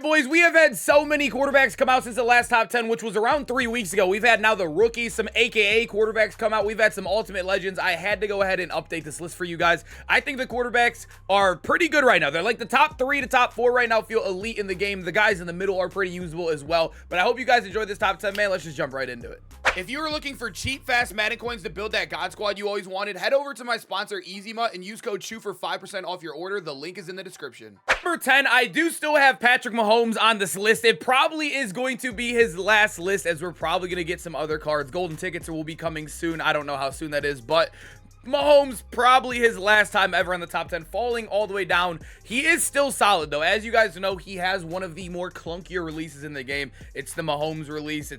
right, boys, we have had so many quarterbacks come out since the last top 10, which was around 3 weeks ago. We've had now the rookies, some AKA quarterbacks come out. We've had some ultimate legends. I had to go ahead and update this list for you guys. I think the quarterbacks are pretty good right now. They're like the top 3 to top 4 right now feel elite in the game. The guys in the middle are pretty usable as well. But I hope you guys enjoyed this top 10, man. Let's just jump right into it. If you are looking for cheap, fast Madden coins to build that God Squad you always wanted, head over to my sponsor, EasyMut, and use code CHEW for 5% off your order. The link is in the description. Number 10, I do still have Patrick Mahomes on this list. It probably is going to be his last list, as we're probably going to get some other cards. Golden tickets will be coming soon. I don't know how soon that is, but Mahomes, probably his last time ever on the top 10, falling all the way down. He is still solid, though. As you guys know, he has one of the more clunkier releases in the game. It's the Mahomes release.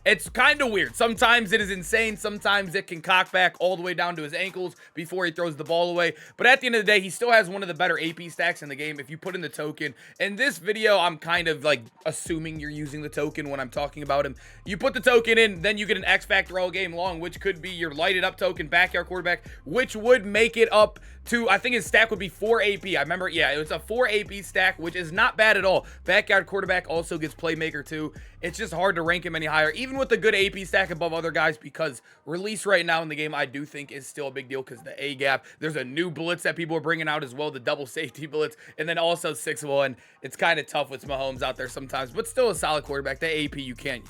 It's kind of weird. Sometimes it is insane. Sometimes it can cock back all the way down to his ankles before he throws the ball away. But at the end of the day, he still has one of the better AP stacks in the game if you put in the token. In this video, I'm kind of like assuming you're using the token when I'm talking about him. You put the token in, then you get an X Factor all game long, which could be your lighted up token, backyard quarterback, which would make it up to, I think his stack would be 4 AP. I remember, yeah, it was a 4 AP stack, which is not bad at all. Backyard quarterback also gets playmaker too. It's just hard to rank him any higher, even with the good AP stack above other guys, because release right now in the game, I do think is still a big deal because the A gap, there's a new blitz that people are bringing out as well, the double safety blitz, and then also 6-1. It's kind of tough with Mahomes out there sometimes, but still a solid quarterback. The AP, you can't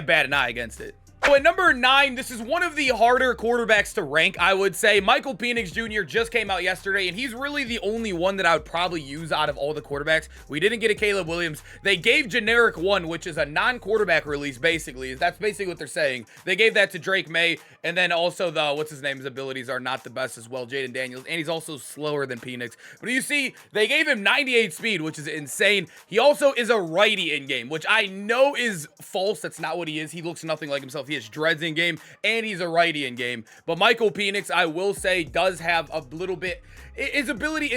bat an eye against it. So at number 9, this is one of the harder quarterbacks to rank, I would say. Michael Penix Jr. just came out yesterday, and he's really the only one that I would probably use out of all the quarterbacks. We didn't get a Caleb Williams. They gave generic 1, which is a non-quarterback release, basically. That's basically what they're saying. They gave that to Drake May, and then also the, what's his name, his abilities are not the best as well, Jaden Daniels, and he's also slower than Penix. But you see, they gave him 98 speed, which is insane. He also is a righty in-game, which I know is false. That's not what he is. He looks nothing like himself. He has dreads in game, and he's a righty in game. But Michael Penix, I will say, does have a little bit. His ability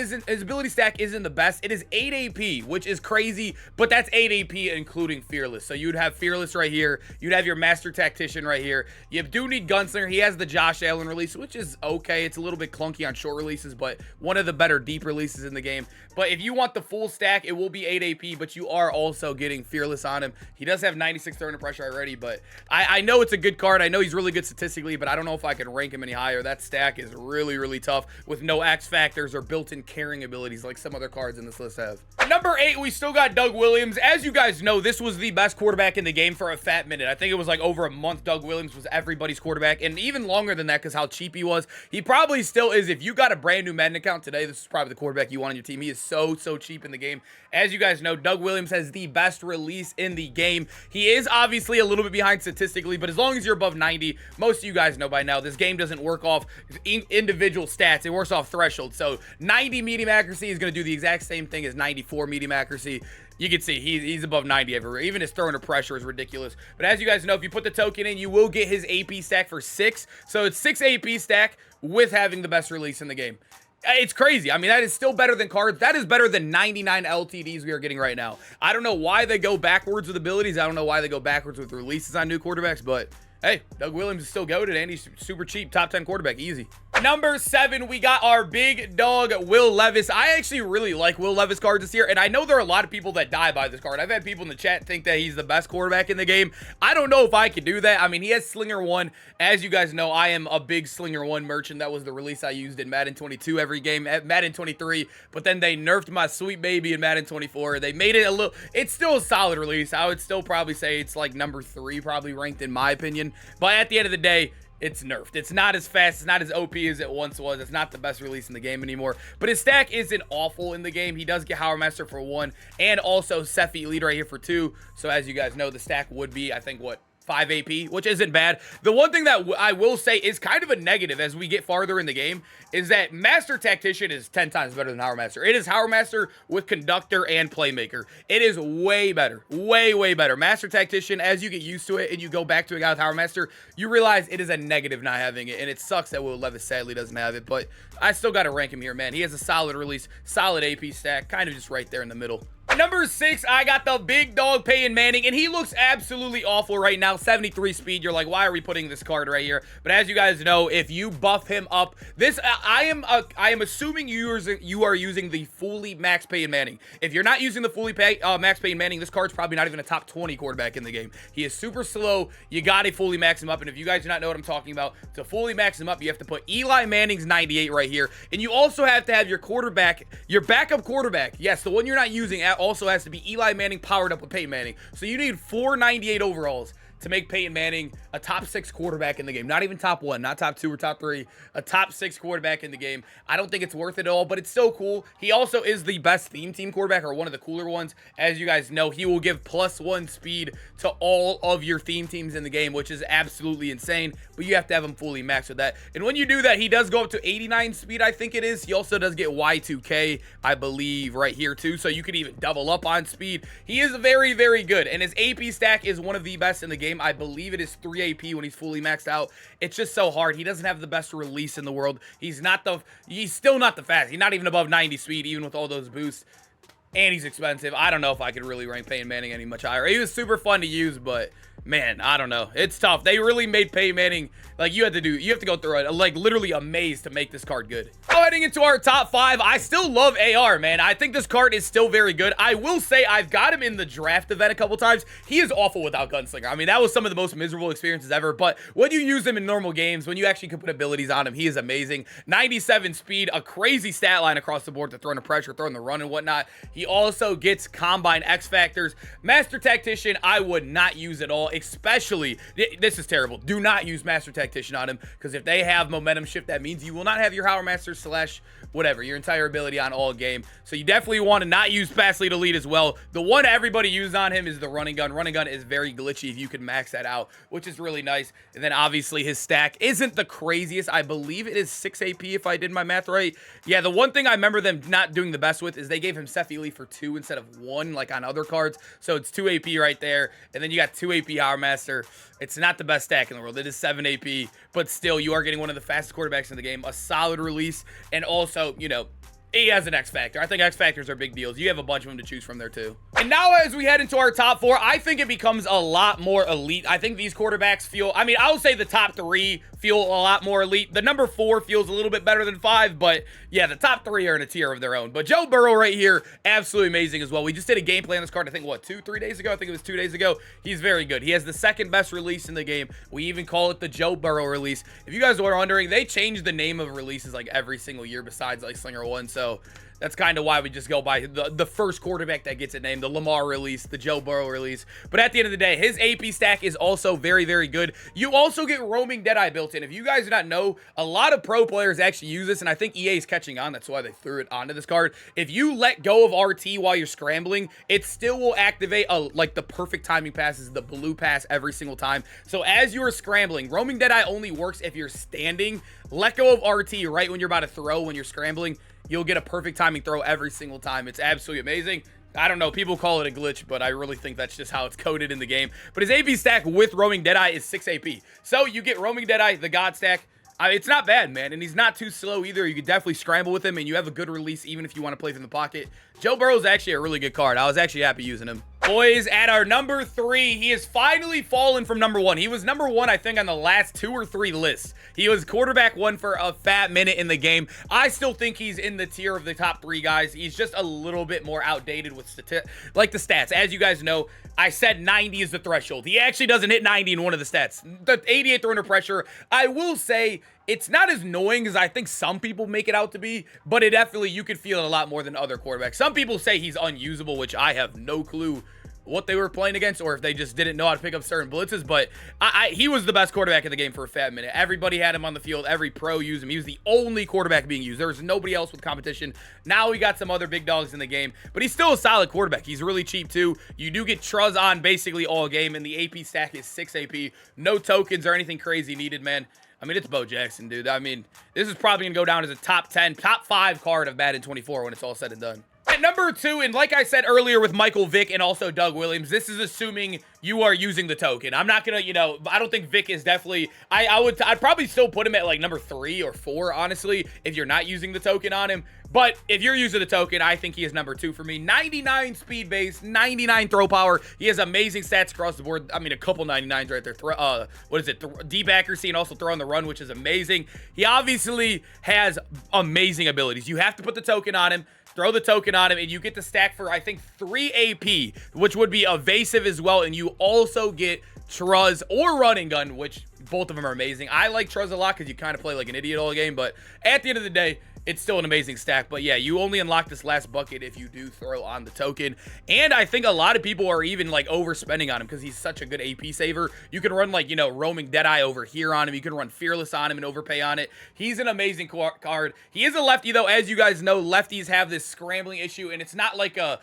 stack isn't the best. It is 8 AP, which is crazy, but that's 8 AP including Fearless. So you'd have Fearless right here. You'd have your Master Tactician right here. You do need Gunslinger. He has the Josh Allen release, which is okay. It's a little bit clunky on short releases, but one of the better deep releases in the game. But if you want the full stack, it will be 8 AP, but you are also getting Fearless on him. He does have 96 throw under pressure already, but I know it's a good card. I know he's really good statistically, but I don't know if I can rank him any higher. That stack is really, really tough with no X factors or built-in carrying abilities like some other cards in this list have. Number 8, we still got Doug Williams. As you guys know, this was the best quarterback in the game for a fat minute. I think it was like over a month Doug Williams was everybody's quarterback, and even longer than that because how cheap he was. He probably still is. If you got a brand new Madden account today, this is probably the quarterback you want on your team. He is so cheap in the game. As you guys know, Doug Williams has the best release in the game. He is obviously a little bit behind statistically, but as long as you're above 90, most of you guys know by now, this game doesn't work off individual stats. It works off threshold. So 90 medium accuracy is going to do the exact same thing as 94 medium accuracy. You can see he's above 90 everywhere. Even his throw under pressure is ridiculous. But as you guys know, if you put the token in, you will get his AP stack for 6. So it's 6 AP stack with having the best release in the game. It's crazy. I mean, that is still better than cards. That is better than 99 LTDs we are getting right now. I don't know why they go backwards with abilities. I don't know why they go backwards with releases on new quarterbacks, but hey, Doug Williams is still goated, and he's super cheap. Top 10 quarterback, easy. Number 7, we got our big dog, Will Levis. I actually really like Will Levis cards this year, and I know there are a lot of people that die by this card. I've had people in the chat think that he's the best quarterback in the game. I don't know if I could do that. I mean, he has Slinger 1. As you guys know, I am a big Slinger 1 merchant. That was the release I used in Madden 22 every game, at Madden 23, but then they nerfed my sweet baby in Madden 24. They made it a little, it's still a solid release. I would still probably say it's like number 3, probably ranked in my opinion. But at the end of the day, it's nerfed. It's not as fast. It's not as OP as it once was. It's not the best release in the game anymore. But his stack isn't awful in the game. He does get Howard Master for 1 and also Sephi Elite right here for 2. So as you guys know, the stack would be, I think, what, 5 AP, which isn't bad. The one thing that I will say is kind of a negative as we get farther in the game is that Master Tactician is 10 times better than Howard Master. It is Howard Master with Conductor and Playmaker. It is way better. Way better. Master Tactician, as you get used to it and you go back to a guy with Howard Master, you realize it is a negative not having it, and it sucks that Will Levis sadly doesn't have it, but I still got to rank him here, man. He has a solid release, solid AP stack, kind of just right there in the middle. Number 6, I got the big dog Peyton Manning, and he looks absolutely awful right now. 73 speed. You're like, why are we putting this card right here? But as you guys know, if you buff him up, this I am assuming you are using the fully max Peyton Manning. If you're not using the fully max Peyton Manning, this card's probably not even a top 20 quarterback in the game. He is super slow. You got to fully max him up, and if you guys do not know what I'm talking about, to fully max him up, you have to put Eli Manning's 98 right here, and you also have to have your quarterback, your backup quarterback. Yes, the one you're not using also has to be Eli Manning powered up with Peyton Manning. So you need 498 overalls to make Peyton Manning a top 6 quarterback in the game. Not even top 1, not top 2 or top 3, a top 6 quarterback in the game. I don't think it's worth it at all, but it's still cool. He also is the best theme team quarterback, or one of the cooler ones. As you guys know, he will give +1 speed to all of your theme teams in the game, which is absolutely insane, but you have to have him fully maxed with that. And when you do that, he does go up to 89 speed, I think it is. He also does get Y2K, I believe, right here too, so you could even double up on speed. He is very, very good, and his AP stack is one of the best in the game. I believe it is 3 AP when he's fully maxed out. It's just so hard. He doesn't have the best release in the world. He's still not the fastest. He's not even above 90 speed, even with all those boosts. And he's expensive. I don't know if I could really rank Peyton Manning any much higher. He was super fun to use, but man, I don't know. It's tough. They really made Peyton Manning, like, you have to go through it, like, literally a maze to make this card good. Now, heading into our top 5, I still love AR, man. I think this card is still very good. I will say I've got him in the draft event a couple times. He is awful without Gunslinger. I mean, that was some of the most miserable experiences ever, but when you use him in normal games, when you actually can put abilities on him, he is amazing. 97 speed, a crazy stat line across the board to throw in the pressure, throw in the run and whatnot. He also gets Combine X Factors. Master Tactician, I would not use at all. Especially, this is terrible. Do not use Master Tactician on him, because if they have momentum shift, that means you will not have your Power Master / whatever, your entire ability on all game. So you definitely want to not use Fast Lead Elite as well. The one everybody used on him is the Running Gun. Running Gun is very glitchy if you can max that out, which is really nice. And then obviously his stack isn't the craziest. I believe it is 6 AP if I did my math right. Yeah, the one thing I remember them not doing the best with is they gave him Seth Ely for 2 instead of 1, like on other cards. So it's 2 AP right there. And then you got 2 AP Power Master. It's not the best stack in the world. It is 7 AP, but still, you are getting one of the fastest quarterbacks in the game, a solid release, and also, you know, he has an X Factor. I think X Factors are big deals. You have a bunch of them to choose from there too. And now as we head into our top 4, I think it becomes a lot more elite. I think these quarterbacks feel, I mean, I would say the top 3 feel a lot more elite. The number 4 feels a little bit better than 5, but yeah, the top 3 are in a tier of their own. But Joe Burrow right here, absolutely amazing as well. We just did a gameplay on this card, I think, what, 2-3 days ago? I think it was 2 days ago. He's very good. He has the 2nd best release in the game. We even call it the Joe Burrow release. If you guys were wondering, they changed the name of releases like every single year besides like Slinger 1, so that's kind of why we just go by the first quarterback that gets it named, the Lamar release, the Joe Burrow release. But at the end of the day, his AP stack is also very, very good. You also get Roaming Deadeye built in. If you guys do not know, a lot of pro players actually use this, and I think EA is catching on. That's why they threw it onto this card. If you let go of RT while you're scrambling, it still will activate like the perfect timing passes, the blue pass every single time. So as you are scrambling, Roaming Deadeye only works if you're standing. Let go of RT right when you're about to throw, when you're scrambling. You'll get a perfect timing throw every single time. It's absolutely amazing. I don't know, people call it a glitch, but I really think that's just how it's coded in the game. But his AP stack with Roaming Deadeye is 6 AP. So you get Roaming Deadeye, the God stack. It's not bad, man, and he's not too slow either. You could definitely scramble with him, and you have a good release even if you want to play from the pocket. Joe Burrow's actually a really good card. I was actually happy using him. Boys, at our number 3, he has finally fallen from number 1. He was number 1, I think, on the last 2 or 3 lists. He was quarterback 1 for a fat minute in the game. I still think he's in the tier of the top 3 guys. He's just a little bit more outdated with the stats. As you guys know, I said 90 is the threshold. He actually doesn't hit 90 in one of the stats. The 88 throw under pressure, I will say, it's not as annoying as I think some people make it out to be, but it definitely, you could feel it a lot more than other quarterbacks. Some people say he's unusable, which I have no clue what they were playing against, or if they just didn't know how to pick up certain blitzes, but he was the best quarterback in the game for a fat minute. Everybody had him on the field. Every pro used him. He was the only quarterback being used. There was nobody else with competition. Now we got some other big dogs in the game, but he's still a solid quarterback. He's really cheap too. You do get Truz on basically all game, and the AP stack is 6 AP. No tokens or anything crazy needed, man. I mean, it's Bo Jackson, dude. I mean, this is probably going to go down as a top 10, top 5 card of Madden 24 when it's all said and done. At number 2, and like I said earlier with Michael Vick and also Doug Williams, this is assuming you are using the token. I'm not gonna, you know, I don't think Vick is definitely, I'd probably still put him at like number 3 or 4, honestly, if you're not using the token on him. But if you're using the token, I think he is number 2 for me. 99 speed base, 99 throw power. He has amazing stats across the board. I mean, a couple 99s right there. What is it? Deep accuracy and also throw on the run, which is amazing. He obviously has amazing abilities. You have to put the token on him. Throw the token on him, and you get the stack for, I think, 3 AP, which would be evasive as well, and you also get Truz or running gun, which both of them are amazing. I like Truz a lot because you kind of play like an idiot all game, but at the end of the day, it's still an amazing stack. But yeah, you only unlock this last bucket if you do throw on the token. And I think a lot of people are even like overspending on him because he's such a good AP saver. You can run like, you know, roaming Deadeye over here on him. You can run Fearless on him and overpay on it. He's an amazing card. He is a lefty though. As you guys know, lefties have this scrambling issue, and it's not like a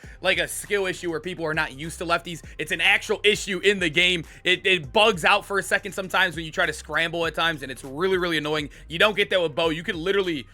skill issue where people are not used to lefties. It's an actual issue in the game. It bugs out for a second sometimes when you try to scramble at times, and it's really, really annoying. You don't get that with Bo. You could literally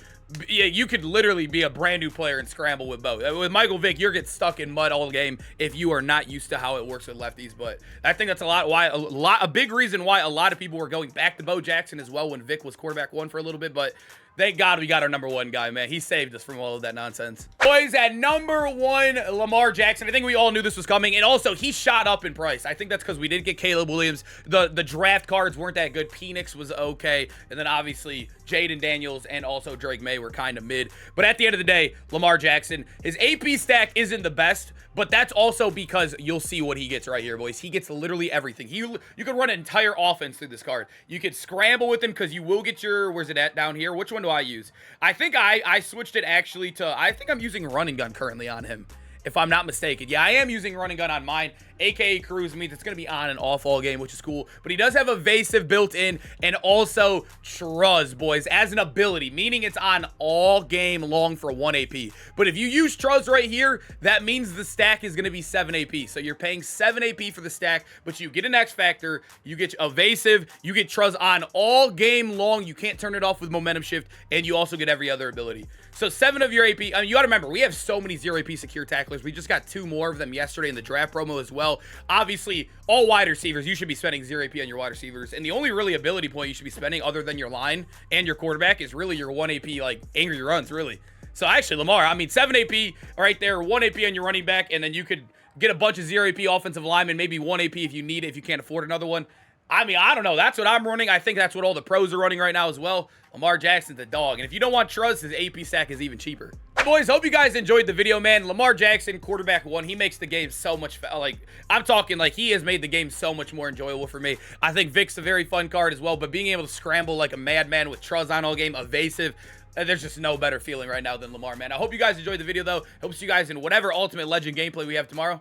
be a brand new player and scramble with Bo. With Michael Vick, you're get stuck in mud all game if you are not used to how it works with lefties. But I think that's a big reason why a lot of people were going back to Bo Jackson as well when Vick was quarterback 1 for a little bit. But thank God we got our number 1 guy, man. He saved us from all of that nonsense. Boys, at number 1, Lamar Jackson. I think we all knew this was coming. And also, he shot up in price. I think that's because we didn't get Caleb Williams. The draft cards weren't that good. Penix was okay. And then, obviously, Jaden Daniels and also Drake May were kind of mid. But at the end of the day, Lamar Jackson, his AP stack isn't the best. But that's also because you'll see what he gets right here, boys. He gets literally everything. You could run an entire offense through this card. You could scramble with him because you will get your, where's it at down here? Which one do I use? I think I switched it actually to, I think I'm using running gun currently on him, if I'm not mistaken. Yeah, I am using running gun on mine. AKA cruise means it's going to be on and off all game, which is cool. But he does have evasive built in and also Truz, boys, as an ability, meaning it's on all game long for 1 AP. But if you use Truz right here, that means the stack is going to be 7 AP. So you're paying 7 AP for the stack, but you get an X Factor, you get evasive, you get Truz on all game long. You can't turn it off with momentum shift, and you also get every other ability. So 7 of your AP, I mean, you got to remember, we have so many 0 AP secure tacklers. We just got 2 more of them yesterday in the draft promo as well. Obviously, all wide receivers, you should be spending 0 AP on your wide receivers. And the only really ability point you should be spending other than your line and your quarterback is really your 1 AP, like, angry runs, really. So actually, Lamar, I mean, 7 AP right there, 1 AP on your running back, and then you could get a bunch of 0 AP offensive linemen, maybe 1 AP if you need it, if you can't afford another one. I mean, I don't know. That's what I'm running. I think that's what all the pros are running right now as well. Lamar Jackson's a dog. And if you don't want Truz, his AP stack is even cheaper. Boys, hope you guys enjoyed the video, man. Lamar Jackson, quarterback 1, he makes the game so much, like, I'm talking, like, he has made the game so much more enjoyable for me. I think Vic's a very fun card as well, but being able to scramble like a madman with Truz on all game, evasive, there's just no better feeling right now than Lamar, man. I hope you guys enjoyed the video, though. Hope to see you guys in whatever Ultimate Legend gameplay we have tomorrow.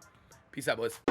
Peace out, boys.